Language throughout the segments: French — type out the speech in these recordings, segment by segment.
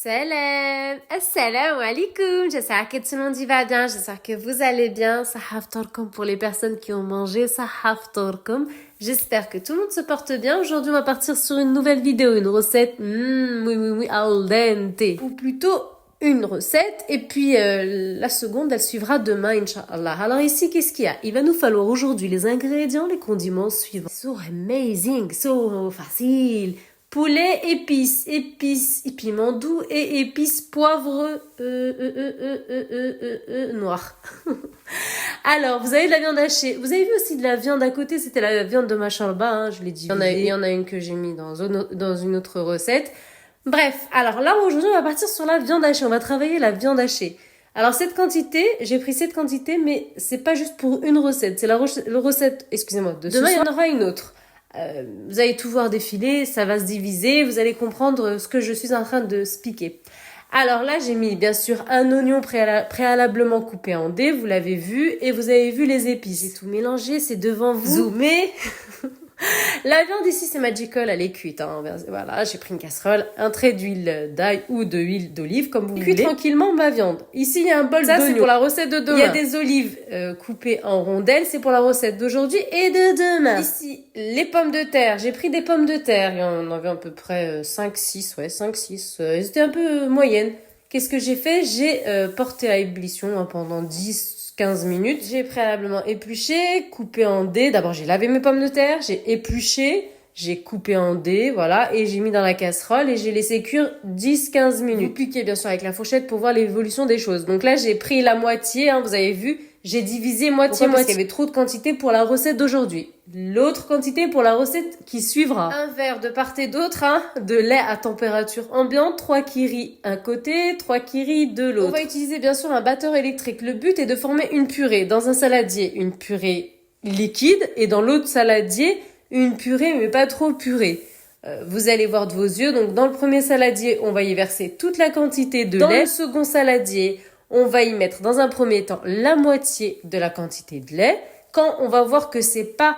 Salam, assalamu alaikum, j'espère que tout le monde y va bien, j'espère que vous allez bien, sahaf torkum pour les personnes qui ont mangé, sahaf torkum, j'espère que tout le monde se porte bien. Aujourd'hui on va partir sur une nouvelle vidéo, une recette, oui, al dente, ou plutôt une recette, et puis la seconde elle suivra demain, Inch'Allah. Alors ici qu'est-ce qu'il y a? Il va nous falloir aujourd'hui les ingrédients, les condiments suivants. So amazing, so facile. Poulet, épices, piment doux et épices, poivre noir. Alors, vous avez de la viande hachée. Vous avez vu aussi de la viande à côté, c'était la viande de machalba, hein, je l'ai dit. Il y en a une que j'ai mis dans une autre recette. Bref, alors là, aujourd'hui, on va partir sur la viande hachée. On va travailler la viande hachée. Alors, cette quantité, j'ai pris cette quantité, mais c'est pas juste pour une recette. C'est la recette, excusez-moi, de demain, il y en aura une autre. Vous allez tout voir défiler, ça va se diviser, vous allez comprendre ce que je suis en train de expliquer. Alors là, j'ai mis bien sûr un oignon préalablement coupé en dés, vous l'avez vu, et vous avez vu les épices. J'ai tout mélangé, c'est devant vous. Zoomez. La viande ici, c'est magical, elle est cuite. Hein. Voilà, j'ai pris une casserole, un trait d'huile d'ail ou de huile d'olive, comme vous voulez. Cuis tranquillement ma viande. Ici, il y a un bol d'oignon. Ça, c'est pour la recette de demain. Il y a des olives coupées en rondelles, c'est pour la recette d'aujourd'hui et de demain. Ici, les pommes de terre. J'ai pris des pommes de terre. Il y en avait à peu près 5-6, 5-6. Elles étaient un peu moyennes. Qu'est-ce que j'ai fait? J'ai porté à ébullition pendant 10-15 minutes. J'ai préalablement épluché, coupé en dés. D'abord, j'ai lavé mes pommes de terre, j'ai épluché, j'ai coupé en dés, voilà, et j'ai mis dans la casserole et j'ai laissé cuire 10-15 minutes. Vous piquez bien sûr avec la fourchette pour voir l'évolution des choses. Donc là, j'ai pris la moitié, hein, vous avez vu, j'ai divisé moitié-moitié. Parce qu'il y avait trop de quantité pour la recette d'aujourd'hui. L'autre quantité pour la recette qui suivra. Un verre de part et d'autre, hein, de lait à température ambiante, 3 kiris un côté, 3 kiris de l'autre. On va utiliser bien sûr un batteur électrique. Le but est de former une purée. Dans un saladier, une purée liquide, et dans l'autre saladier, une purée mais pas trop purée. Vous allez voir de vos yeux. Donc dans le premier saladier, on va y verser toute la quantité de lait. Dans le second saladier, on va y mettre dans un premier temps la moitié de la quantité de lait. Quand on va voir que c'est pas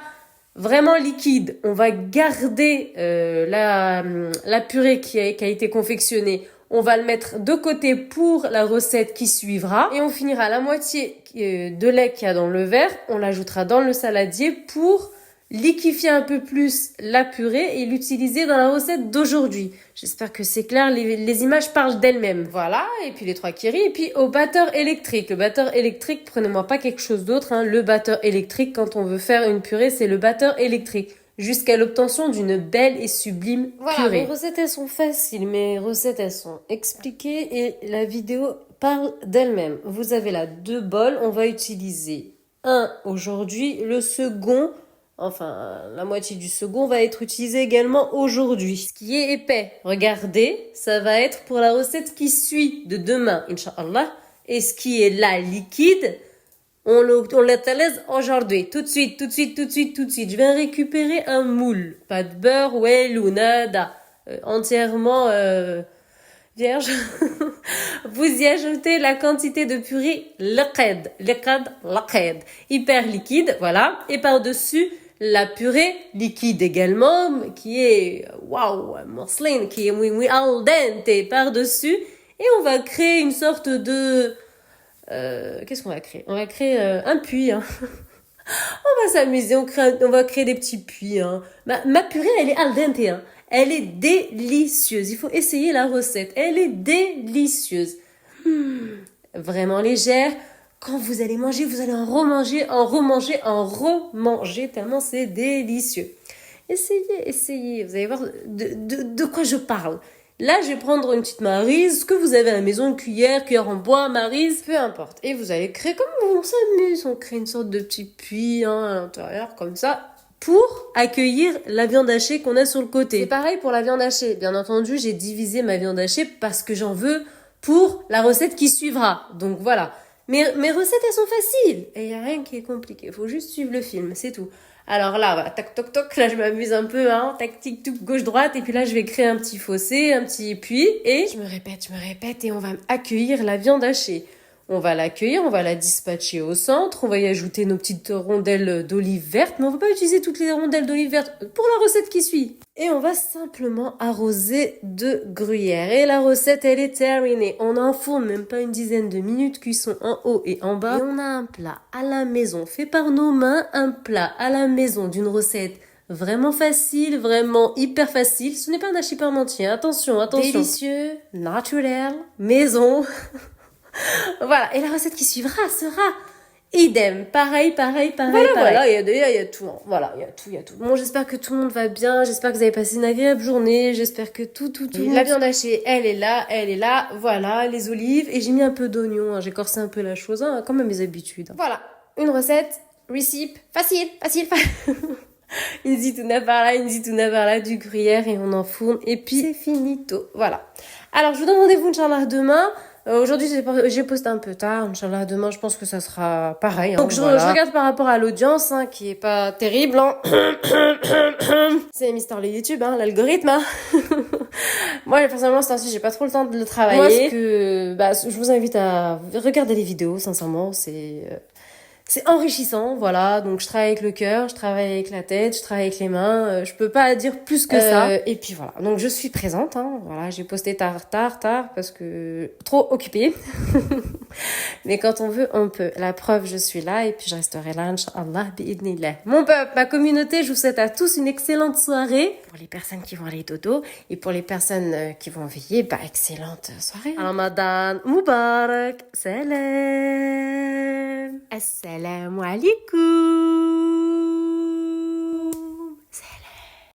vraiment liquide, on va garder la purée qui a été confectionnée. On va le mettre de côté pour la recette qui suivra. Et on finira la moitié de lait qu'il y a dans le verre. On l'ajoutera dans le saladier pour liquéfier un peu plus la purée et l'utiliser dans la recette d'aujourd'hui. J'espère que c'est clair, les images parlent d'elles-mêmes. Voilà, et puis les 3 kiris, et puis au batteur électrique. Le batteur électrique, prenez-moi pas quelque chose d'autre, hein. Le batteur électrique, quand on veut faire une purée, c'est le batteur électrique. Jusqu'à l'obtention d'une belle et sublime purée. Voilà, mes recettes, elles sont faciles, mes recettes, elles sont expliquées et la vidéo parle d'elle-même. Vous avez là 2 bols, on va utiliser un aujourd'hui, le second, enfin, la moitié du second va être utilisé également aujourd'hui. Ce qui est épais, regardez, ça va être pour la recette qui suit de demain, Inch'Allah. Et ce qui est là, liquide, on l'utilise aujourd'hui. Tout de suite. Je vais récupérer un moule. Pas de beurre, ou nada. Entièrement vierge. Vous y ajoutez la quantité de purée liquide. Hyper liquide, voilà. Et par-dessus, la purée liquide également, qui est, mousseline, qui est oui, al dente par-dessus. Et on va créer une sorte de, qu'est-ce qu'on va créer? On va créer un puits, hein. On va s'amuser, on va créer des petits puits, hein. Ma purée, elle est al dente, hein. Elle est délicieuse. Il faut essayer la recette. Elle est délicieuse. Vraiment légère. Quand vous allez manger, vous allez en remanger, tellement c'est délicieux. Essayez. Vous allez voir de quoi je parle. Là, je vais prendre une petite maryse, ce que vous avez à la maison, une cuillère en bois, maryse, peu importe. Et vous allez créer comme on s'amuse. On crée une sorte de petit puits, hein, à l'intérieur, comme ça, pour accueillir la viande hachée qu'on a sur le côté. C'est pareil pour la viande hachée. Bien entendu, j'ai divisé ma viande hachée parce que j'en veux pour la recette qui suivra. Donc voilà. Mes recettes, elles sont faciles. Et il n'y a rien qui est compliqué. Il faut juste suivre le film, c'est tout. Alors là, voilà, tac, toc, toc. Là, je m'amuse un peu, hein. Tac, tic, touc, gauche, droite. Et puis là, je vais créer un petit fossé, un petit puits. Et je me répète. Et on va accueillir la viande hachée. On va l'accueillir, on va la dispatcher au centre, on va y ajouter nos petites rondelles d'olive verte, mais on va pas utiliser toutes les rondelles d'olive verte pour la recette qui suit. Et on va simplement arroser de gruyère. Et la recette, elle est terminée. On enfourne même pas une dizaine de minutes, cuisson en haut et en bas. Et on a un plat à la maison, fait par nos mains, un plat à la maison d'une recette vraiment facile, vraiment hyper facile. Ce n'est pas un hachis parmentier, attention, attention. Délicieux, naturel, maison. Voilà, et la recette qui suivra sera idem, pareil. Voilà, il y a tout, voilà, il y a tout. Bon, j'espère que tout le monde va bien, j'espère que vous avez passé une agréable journée, j'espère que tout. La viande hachée, elle est là, voilà, les olives, et j'ai mis un peu d'oignon, hein, j'ai corsé un peu la chose, hein, comme à mes habitudes. Voilà, une recette, recipe, facile. Une zitouna par là, du gruyère et on enfourne. Et puis, c'est finito. Voilà. Alors, je vous donne rendez-vous, Inch'Allah, demain. Aujourd'hui, j'ai posté un peu tard. Inch'Allah, demain, je pense que ça sera pareil. Hein, donc, je regarde par rapport à l'audience, hein, qui est pas terrible. Hein. C'est Mister le YouTube, hein, l'algorithme. Hein. Moi, personnellement, c'est ainsi, j'ai pas trop le temps de le travailler. Moi, je vous invite à regarder les vidéos, sincèrement. C'est enrichissant, voilà. Donc, je travaille avec le cœur, je travaille avec la tête, je travaille avec les mains. Je peux pas dire plus que ça. Et puis voilà. Donc, je suis présente, hein. Voilà, j'ai posté tard, parce que trop occupée. Mais quand on veut, on peut. La preuve, je suis là et puis je resterai là, Inch'Allah, bi'idnillah. Mon peuple, ma communauté, je vous souhaite à tous une excellente soirée. Pour les personnes qui vont aller dodo et pour les personnes qui vont veiller, excellente soirée. Ramadan Mubarak. Salam. Assalamu alaikum.